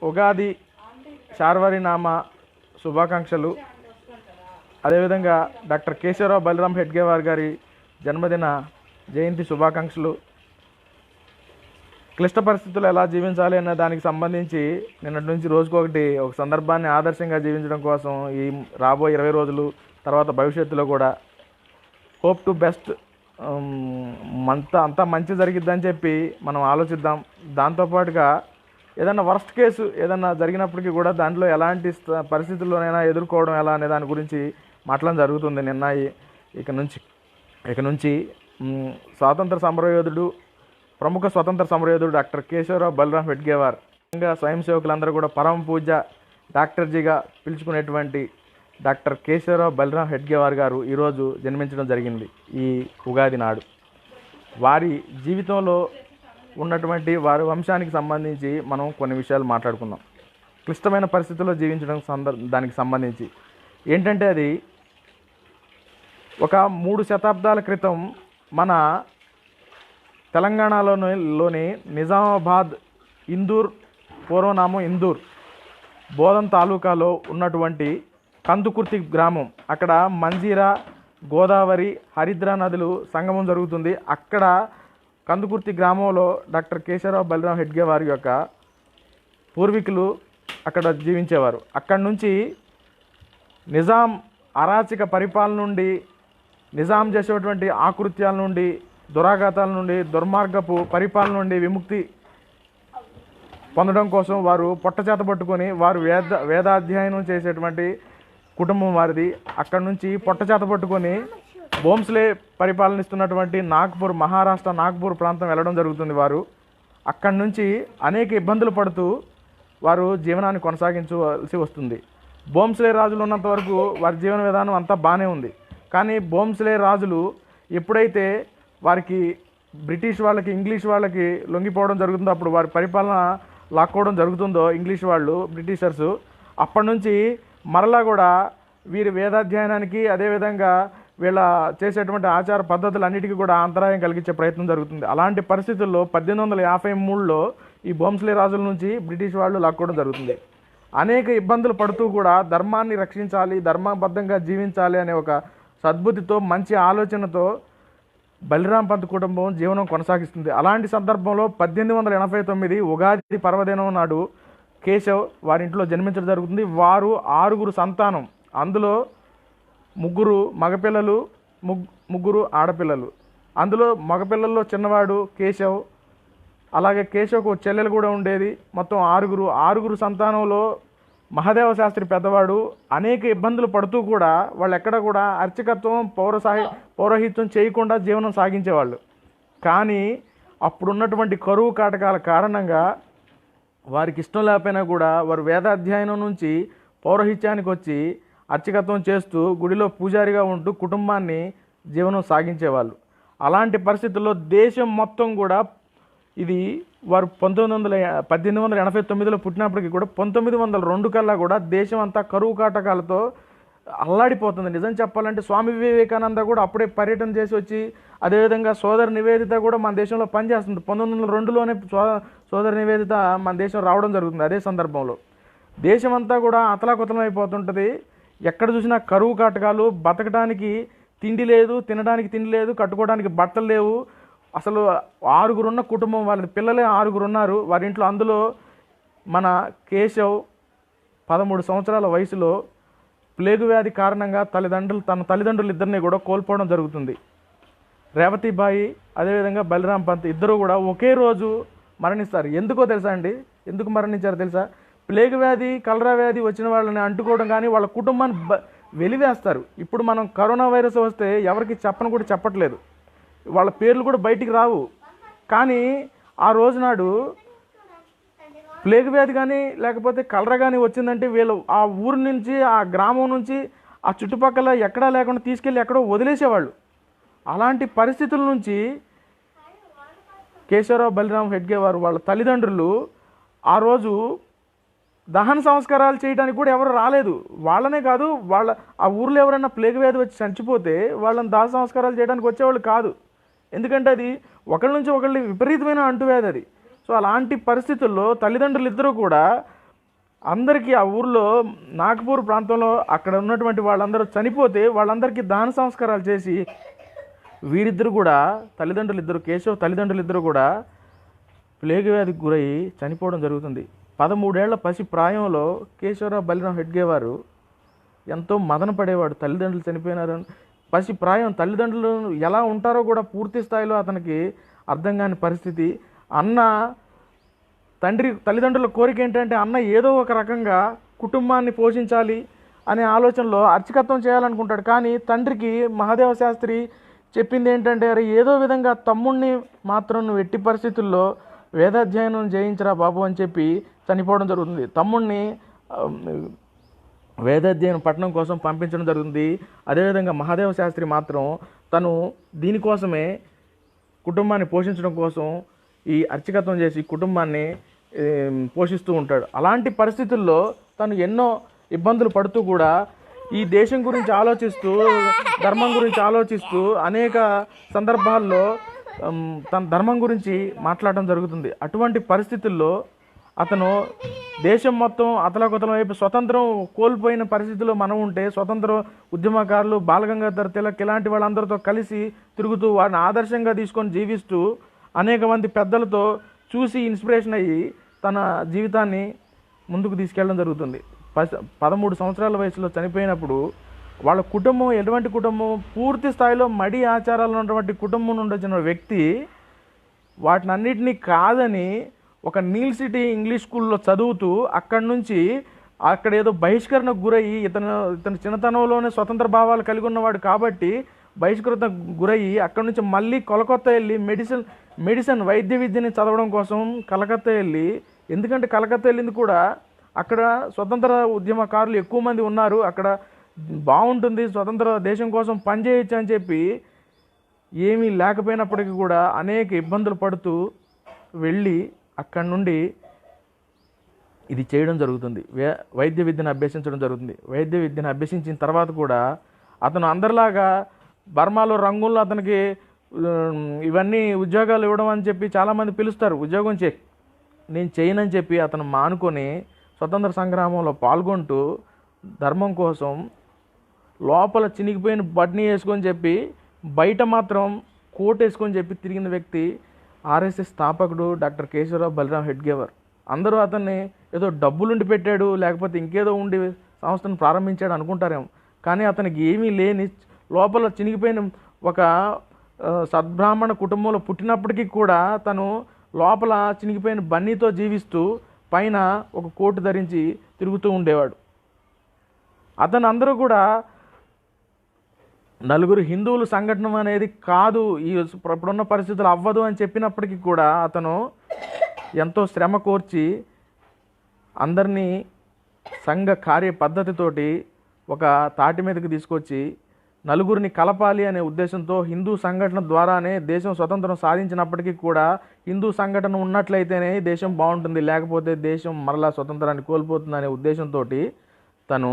ఉగాది శార్వరినామ శుభాకాంక్షలు. అదేవిధంగా డాక్టర్ కేశవరావు బలరాం హెడ్గేవార్ గారి జన్మదిన జయంతి శుభాకాంక్షలు. క్లిష్ట పరిస్థితులు ఎలా జీవించాలి అనే దానికి సంబంధించి నిన్నటి నుంచి రోజుకొకటి ఒక సందర్భాన్ని ఆదర్శంగా జీవించడం కోసం ఈ రాబోయే 20 రోజులు తర్వాత భవిష్యత్తులో కూడా హోప్ టు బెస్ట్ అంతా మంచి జరిగిద్దని చెప్పి మనం ఆలోచిద్దాం. దాంతోపాటుగా ఏదైనా వర్స్ట్ కేసు ఏదైనా జరిగినప్పటికీ కూడా దాంట్లో ఎలాంటి పరిస్థితుల్లోనైనా ఎదుర్కోవడం ఎలా అనే దాని గురించి మాట్లాడడం జరుగుతుంది. నిన్న ఇక నుంచి స్వాతంత్ర సమరయోధుడు ప్రముఖ స్వతంత్ర సమరయోధుడు డాక్టర్ కేశవరావు బలరాం హెడ్గేవార్, స్వయం సేవకులందరూ కూడా పరమ పూజ డాక్టర్జీగా పిలుచుకునేటువంటి డాక్టర్ కేశవరావు బలరాం హెడ్గేవార్ గారు ఈరోజు జన్మించడం జరిగింది ఈ ఉగాది నాడు. వారి జీవితంలో ఉన్నటువంటి వారి వంశానికి సంబంధించి మనం కొన్ని విషయాలు మాట్లాడుకుందాం. క్లిష్టమైన పరిస్థితుల్లో జీవించడం దానికి సంబంధించి ఏంటంటే అది ఒక 3 శతాబ్దాల క్రితం మన తెలంగాణలోని నిజామాబాద్ ఇందూర్, పూర్వనామం ఇందూర్, బోధన్ తాలూకాలో ఉన్నటువంటి కందుకుర్తి గ్రామం. అక్కడ మంజీరా, గోదావరి, హరిద్రా నదులు సంగమం జరుగుతుంది. అక్కడ కందుకుర్తి గ్రామంలో డాక్టర్ కేశవరావు బలరాం హెడ్గేవార్ యొక్క పూర్వీకులు అక్కడ జీవించేవారు. అక్కడి నుంచి నిజాం అరాచక పరిపాలన నుండి, నిజాం చేసేటువంటి ఆకృత్యాల నుండి, దురాఘాతాల నుండి, దుర్మార్గపు పరిపాలన నుండి విముక్తి పొందడం కోసం వారు పొట్టచేత పట్టుకొని వారు వేదాధ్యయనం చేసేటువంటి కుటుంబం వారిది. అక్కడి నుంచి పొట్టచేత పట్టుకొని భోంస్లే పరిపాలనిస్తున్నటువంటి నాగ్పూర్, మహారాష్ట్ర నాగ్పూర్ ప్రాంతం వెళ్ళడం జరుగుతుంది. వారు అక్కడి నుంచి అనేక ఇబ్బందులు పడుతూ వారు జీవనాన్ని కొనసాగించవలసి వస్తుంది. భోంస్లే రాజులు ఉన్నంత వరకు వారి జీవన విధానం అంతా బాగానే ఉంది. కానీ భోంస్లే రాజులు ఎప్పుడైతే వారికి బ్రిటిష్ వాళ్ళకి, ఇంగ్లీష్ వాళ్ళకి లొంగిపోవడం జరుగుతుందో, అప్పుడు వారి పరిపాలన లాక్కోవడం జరుగుతుందో ఇంగ్లీష్ వాళ్ళు, బ్రిటిషర్సు, అప్పటి నుంచి మరలా కూడా వీరి వేదాధ్యయనానికి అదేవిధంగా వీళ్ళ చేసేటువంటి ఆచార పద్ధతులన్నిటికీ కూడా అంతరాయం కలిగించే ప్రయత్నం జరుగుతుంది. అలాంటి పరిస్థితుల్లో 1853లో ఈ భోంస్లే రాజుల నుంచి బ్రిటిష్ వాళ్ళు లాక్కోవడం జరుగుతుంది. అనేక ఇబ్బందులు పడుతూ కూడా ధర్మాన్ని రక్షించాలి, ధర్మబద్ధంగా జీవించాలి అనే ఒక సద్బుద్ధితో, మంచి ఆలోచనతో బలిరాం పంత్ కుటుంబం జీవనం కొనసాగిస్తుంది. అలాంటి సందర్భంలో 1889 ఉగాది పర్వదినం నాడు కేశవ్ వారింట్లో జన్మించడం జరుగుతుంది. వారు 6 సంతానం. అందులో 3 మగపిల్లలు, 3 ఆడపిల్లలు. అందులో మగపిల్లల్లో చిన్నవాడు కేశవ్. అలాగే కేశవ్కు చెల్లెలు కూడా ఉండేది. మొత్తం 6 సంతానంలో మహాదేవ శాస్త్రి పెద్దవాడు. అనేక ఇబ్బందులు పడుతూ కూడా వాళ్ళు ఎక్కడ కూడా అర్చకత్వం, పౌరోహిత్యం చేయకుండా జీవనం సాగించేవాళ్ళు. కానీ అప్పుడున్నటువంటి కరువు కాటకాల కారణంగా వారికి ఇష్టం లేకపోయినా కూడా వారు వేదాధ్యయనం నుంచి పౌరోహిత్యానికి వచ్చి అర్చకత్వం చేస్తూ గుడిలో పూజారిగా ఉంటూ కుటుంబాన్ని జీవనం సాగించేవాళ్ళు. అలాంటి పరిస్థితుల్లో దేశం మొత్తం కూడా ఇది వారు 1889లో పుట్టినప్పటికీ కూడా 1902 కల్లా కూడా దేశం అంతా కరువు కాటకాలతో అల్లాడిపోతుంది. నిజం చెప్పాలంటే స్వామి వివేకానంద కూడా అప్పుడే పర్యటన చేసి వచ్చి, అదేవిధంగా సోదరి నివేదిత కూడా మన దేశంలో పనిచేస్తుంది. 1902లోనే సోదరి నివేదిత మన దేశం రావడం జరుగుతుంది. అదే సందర్భంలో దేశం అంతా కూడా అతలాకుతలం అయిపోతుంటుంది. ఎక్కడ చూసినా కరువు కాటకాలు, బతకడానికి తిండి లేదు, తినడానికి తిండి లేదు, కట్టుకోవడానికి బట్టలు లేవు. అసలు 6 ఉన్న కుటుంబం, వాళ్ళ పిల్లలే 6 ఉన్నారు వారి ఇంట్లో. అందులో మన కేశవ్ 13 సంవత్సరాల వయసులో ప్లేగు వ్యాధి కారణంగా తన తల్లిదండ్రులు ఇద్దరిని కూడా కోల్పోవడం జరుగుతుంది. రేవతిబాయి అదేవిధంగా బలిరాం పంత్ ఇద్దరు కూడా ఒకే రోజు మరణిస్తారు. ఎందుకో తెలుసా అండి? ఎందుకు మరణించారో తెలుసా? ప్లేగు వ్యాధి, కలరా వ్యాధి వచ్చిన వాళ్ళని అంటుకోవడం కానీ వాళ్ళ కుటుంబాన్ని వెలివేస్తారు. ఇప్పుడు మనం కరోనా వైరస్ వస్తే ఎవరికి చెప్పను కూడా చెప్పట్లేదు, వాళ్ళ పేర్లు కూడా బయటికి రావు. కానీ ఆ రోజునాడు ప్లేగు వ్యాధి కానీ లేకపోతే కలరా కానీ వచ్చిందంటే వీళ్ళు ఆ ఊరు నుంచి, ఆ గ్రామం నుంచి, ఆ చుట్టుపక్కల ఎక్కడా లేకుండా తీసుకెళ్ళి ఎక్కడో వదిలేసేవాళ్ళు. అలాంటి పరిస్థితుల నుంచి కేశవరావు బలిరాం హెడ్గేవార్ వాళ్ళ తల్లిదండ్రులు ఆ రోజు దహన సంస్కారాలు చేయడానికి కూడా ఎవరు రాలేదు. వాళ్ళనే కాదు, ఆ ఊర్లో ఎవరైనా ప్లేగు వ్యాధి వచ్చి చనిపోతే వాళ్ళని దహన సంస్కారాలు చేయడానికి వచ్చేవాళ్ళు కాదు. ఎందుకంటే అది ఒకళ్ళ నుంచి ఒకళ్ళు విపరీతమైన అంటువ్యాధి అది. సో అలాంటి పరిస్థితుల్లో తల్లిదండ్రులు ఇద్దరూ కూడా అందరికీ ఆ ఊర్లో నాగపూర్ ప్రాంతంలో అక్కడ ఉన్నటువంటి వాళ్ళందరూ చనిపోతే వాళ్ళందరికీ దాన సంస్కారాలు చేసి వీరిద్దరు కూడా కేశవ్ తల్లిదండ్రులు ఇద్దరు కూడా ప్లేగు వ్యాధికి గురై చనిపోవడం జరుగుతుంది. 13 ఏళ్ల పసి ప్రాయంలో కేశవరావు బలిరాం హెడ్గే వారు ఎంతో మదన పడేవాడు. తల్లిదండ్రులు చనిపోయినారు, పసి ప్రాయం, తల్లిదండ్రులు ఎలా ఉంటారో కూడా పూర్తి స్థాయిలో అతనికి అర్థం కాని పరిస్థితి. తల్లిదండ్రుల కోరిక ఏంటంటే అన్న ఏదో ఒక రకంగా కుటుంబాన్ని పోషించాలి అనే ఆలోచనలో అర్చకత్వం చేయాలనుకుంటాడు. కానీ తండ్రికి మహాదేవ శాస్త్రి చెప్పింది ఏంటంటే, అరే ఏదో విధంగా తమ్ముణ్ణి మాత్రం నువ్వు ఎట్టి పరిస్థితుల్లో వేదాధ్యయనం చేయించరా బాబు అని చెప్పి చనిపోవడం జరుగుతుంది. తమ్ముణ్ణి వేదాధ్యయనం పట్టణం కోసం పంపించడం జరుగుతుంది. అదేవిధంగా మహాదేవ శాస్త్రి మాత్రం తను దీనికోసమే కుటుంబాన్ని పోషించడం కోసం ఈ అర్చకత్వం చేసి కుటుంబాన్ని పోషిస్తూ ఉంటాడు. అలాంటి పరిస్థితుల్లో తను ఎన్నో ఇబ్బందులు పడుతూ కూడా ఈ దేశం గురించి ఆలోచిస్తూ, ధర్మం గురించి ఆలోచిస్తూ అనేక సందర్భాల్లో తన ధర్మం గురించి మాట్లాడడం జరుగుతుంది. అటువంటి పరిస్థితుల్లో అతను దేశం మొత్తం అతలాకుతలం వైపు స్వతంత్రం కోల్పోయిన పరిస్థితిలో మనం ఉంటే, స్వతంత్ర ఉద్యమకారులు బాలగంగాధర్ తిలక్ ఇలాంటి వాళ్ళందరితో కలిసి తిరుగుతూ వారిని ఆదర్శంగా తీసుకొని జీవిస్తూ అనేక మంది పెద్దలతో చూసి ఇన్స్పిరేషన్ అయ్యి తన జీవితాన్ని ముందుకు తీసుకెళ్ళడం జరుగుతుంది. 13 సంవత్సరాల వయసులో చనిపోయినప్పుడు వాళ్ళ కుటుంబం ఎటువంటి కుటుంబం, పూర్తి స్థాయిలో మడి ఆచారాలు ఉన్నటువంటి కుటుంబం నుండి వచ్చిన వ్యక్తి వాటిని అన్నిటినీ కాదని ఒక నీల్ సిటీ ఇంగ్లీష్ స్కూల్లో చదువుతూ అక్కడి నుంచి అక్కడ ఏదో బహిష్కరణకు గురయ్యి, ఇతను చిన్నతనంలోనే స్వతంత్ర భావాలు కలిగి ఉన్నవాడు కాబట్టి బహిష్కృత గురయ్యి అక్కడి నుంచి మళ్ళీ కలకత్తా వెళ్ళి మెడిసిన్ వైద్య విద్యని చదవడం కోసం కలకత్తా వెళ్ళి, ఎందుకంటే కలకత్తా వెళ్ళింది కూడా అక్కడ స్వతంత్ర ఉద్యమకారులు ఎక్కువ మంది ఉన్నారు, అక్కడ బాగుంటుంది, స్వతంత్ర దేశం కోసం పనిచేయచ్చు అని చెప్పి ఏమీ లేకపోయినప్పటికీ కూడా అనేక ఇబ్బందులు పడుతూ వెళ్ళి అక్కడి నుండి ఇది చేయడం జరుగుతుంది. వైద్య విద్యను అభ్యసించడం జరుగుతుంది. వైద్య విద్యను అభ్యసించిన తర్వాత కూడా అతను అందరిలాగా బర్మాలో రంగుల్లో అతనికి ఇవన్నీ ఉద్యోగాలు ఇవ్వడం అని చెప్పి చాలామంది పిలుస్తారు, ఉద్యోగం నేను చేయనని చెప్పి అతను మానుకొని స్వతంత్ర సంగ్రామంలో పాల్గొంటూ ధర్మం కోసం లోపల చినిగిపోయిన బట్నీ వేసుకొని చెప్పి బయట మాత్రం కోట్ వేసుకొని చెప్పి తిరిగిన వ్యక్తి ఆర్ఎస్ఎస్ స్థాపకుడు డాక్టర్ కేశవరావు బలిరాం హెడ్గేవార్. అందరూ అతన్ని ఏదో డబ్బులుండి పెట్టాడు, లేకపోతే ఇంకేదో ఉండి సంస్థను ప్రారంభించాడు అనుకుంటారేమో. కానీ అతనికి ఏమీ లేని లోపల చినిగిపోయిన ఒక సద్బ్రాహ్మణ కుటుంబంలో పుట్టినప్పటికీ కూడా తను లోపల చినిగిపోయిన బన్నీతో జీవిస్తూ పైన ఒక కోటు ధరించి తిరుగుతూ ఉండేవాడు. అతను అందరూ కూడా నలుగురు హిందువులు సంఘటన అనేది కాదు, ఇప్పుడున్న పరిస్థితులు అవ్వదు అని చెప్పినప్పటికీ కూడా అతను ఎంతో శ్రమ కోర్చి అందరినీ సంఘ కార్య పద్ధతితోటి ఒక తాటి మీదకి తీసుకొచ్చి నలుగురిని కలపాలి అనే ఉద్దేశంతో హిందూ సంఘటన ద్వారానే దేశం స్వతంత్రం సాధించినప్పటికీ కూడా హిందూ సంఘటన ఉన్నట్లయితేనే దేశం బాగుంటుంది, లేకపోతే దేశం మరలా స్వతంత్రాన్ని కోల్పోతుంది అనే ఉద్దేశంతో తను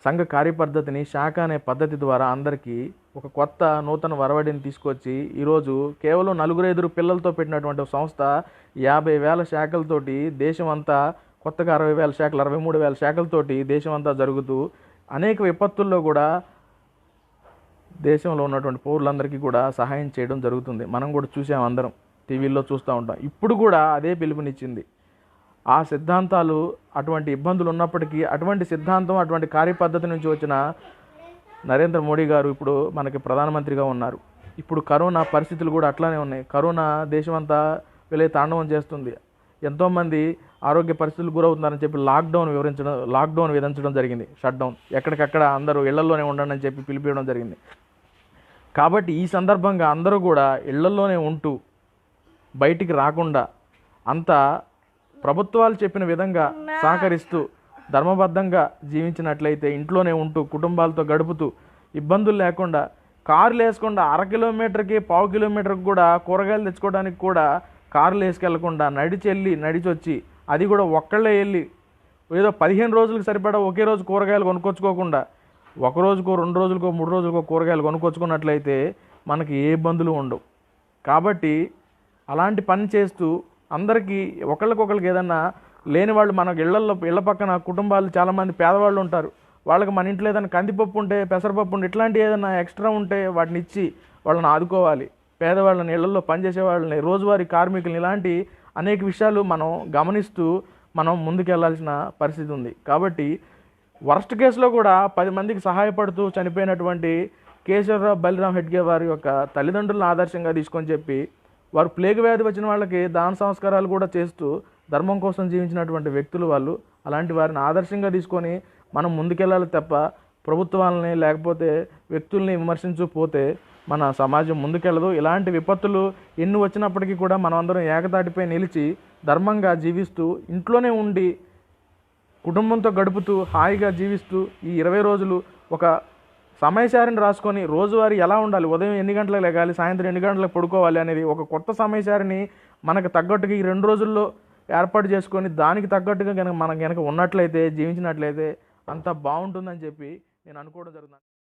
సంఘ కార్యపద్ధతిని శాఖ అనే పద్ధతి ద్వారా అందరికీ ఒక కొత్త నూతన వరవడిని తీసుకొచ్చి ఈరోజు కేవలం 4-5 పిల్లలతో పెట్టినటువంటి సంస్థ 50,000 శాఖలతోటి దేశం అంతా, కొత్తగా 60,000 శాఖలు, 63,000 శాఖలతోటి దేశం అంతా జరుగుతూ అనేక విపత్తుల్లో కూడా దేశంలో ఉన్నటువంటి పౌరులందరికీ కూడా సహాయం చేయడం జరుగుతుంది. మనం కూడా చూసాం, అందరం టీవీల్లో చూస్తూ ఉంటాం. ఇప్పుడు కూడా అదే పిలుపునిచ్చింది. ఆ సిద్ధాంతాలు, అటువంటి ఇబ్బందులు ఉన్నప్పటికీ అటువంటి సిద్ధాంతం, అటువంటి కార్యపద్ధతి నుంచి వచ్చిన నరేంద్ర మోడీ గారు ఇప్పుడు మనకి ప్రధానమంత్రిగా ఉన్నారు. ఇప్పుడు కరోనా పరిస్థితులు కూడా అట్లానే ఉన్నాయి. కరోనా దేశమంతా వెళ్ళే తాండవం చేస్తుంది. ఎంతోమంది ఆరోగ్య పరిస్థితులు గురవుతున్నారని చెప్పి లాక్డౌన్ విధించడం జరిగింది. షట్డౌన్, ఎక్కడికక్కడ అందరూ ఇళ్లలోనే ఉండండి అని చెప్పి పిలిపించడం జరిగింది. కాబట్టి ఈ సందర్భంగా అందరూ కూడా ఇళ్లలోనే ఉంటూ బయటికి రాకుండా అంతా ప్రభుత్వాలు చెప్పిన విధంగా సహకరిస్తూ ధర్మబద్ధంగా జీవించినట్లయితే, ఇంట్లోనే ఉంటూ కుటుంబాలతో గడుపుతూ ఇబ్బందులు లేకుండా, కార్లు వేసుకుండా 1/2 కిలోమీటర్కి 1/4 కిలోమీటర్కి కూడా కూరగాయలు తెచ్చుకోవడానికి కూడా కార్లు వేసుకెళ్లకుండా నడిచొచ్చి, అది కూడా ఒక్కళ్ళే వెళ్ళి ఏదో 15 రోజులకు సరిపడా ఒకే రోజు కూరగాయలు కొనుక్కొచ్చుకోకుండా ఒక రోజుకో 2 రోజులకో 3 రోజులకో కూరగాయలు కొనుక్కొచ్చుకున్నట్లయితే మనకి ఏ ఇబ్బందులు ఉండవు. కాబట్టి అలాంటి పని చేస్తూ అందరికీ ఒకళ్ళకొకళ్ళకి ఏదన్నా లేని వాళ్ళు మన ఇళ్ళ పక్కన కుటుంబాలు చాలామంది పేదవాళ్ళు ఉంటారు. వాళ్ళకి మన ఇంట్లో ఏదైనా కందిపప్పు ఉంటే, పెసరపప్పు ఉంటే, ఇట్లాంటి ఏదైనా ఎక్స్ట్రా ఉంటే వాటిని ఇచ్చి వాళ్ళని ఆదుకోవాలి. పేదవాళ్ళని, ఇళ్లలో పనిచేసే వాళ్ళని, రోజువారీ కార్మికులని, ఇలాంటి అనేక విషయాలు మనం గమనిస్తూ మనం ముందుకెళ్లాల్సిన పరిస్థితి ఉంది. కాబట్టి వర్స్ట్ కేసులో కూడా 10 మందికి సహాయపడుతూ చనిపోయినటువంటి కేశవరావు బలిరాం హెడ్గే వారి యొక్క తల్లిదండ్రులను ఆదర్శంగా తీసుకొని చెప్పి, వారు ప్లేగు వ్యాధి వచ్చిన వాళ్ళకి దాన సంస్కారాలు కూడా చేస్తూ ధర్మం కోసం జీవించినటువంటి వ్యక్తులు వాళ్ళు. అలాంటి వారిని ఆదర్శంగా తీసుకొని మనం ముందుకెళ్ళాలి తప్ప ప్రభుత్వాలని లేకపోతే వ్యక్తుల్ని విమర్శించు పోతే మన సమాజం ముందుకెళ్ళదు. ఇలాంటి విపత్తులు ఎన్ని వచ్చినప్పటికీ కూడా మనం అందరం ఏకతాటిపై నిలిచి ధర్మంగా జీవిస్తూ ఇంట్లోనే ఉండి కుటుంబంతో గడుపుతూ హాయిగా జీవిస్తూ ఈ 20 రోజులు ఒక సమయసారిని రాసుకొని రోజువారీ ఎలా ఉండాలి, ఉదయం ఎన్ని గంటలకు లెగాలి, సాయంత్రం ఎన్ని గంటలకు పడుకోవాలి అనేది ఒక కొత్త సమయసారిని మనకు తగ్గట్టుగా ఈ 2 రోజుల్లో ఏర్పాటు చేసుకొని దానికి తగ్గట్టుగా మనం ఉన్నట్లయితే, జీవించినట్లయితే అంత బాగుంటుందని చెప్పి నేను అనుకోవడం జరుగుతుంది.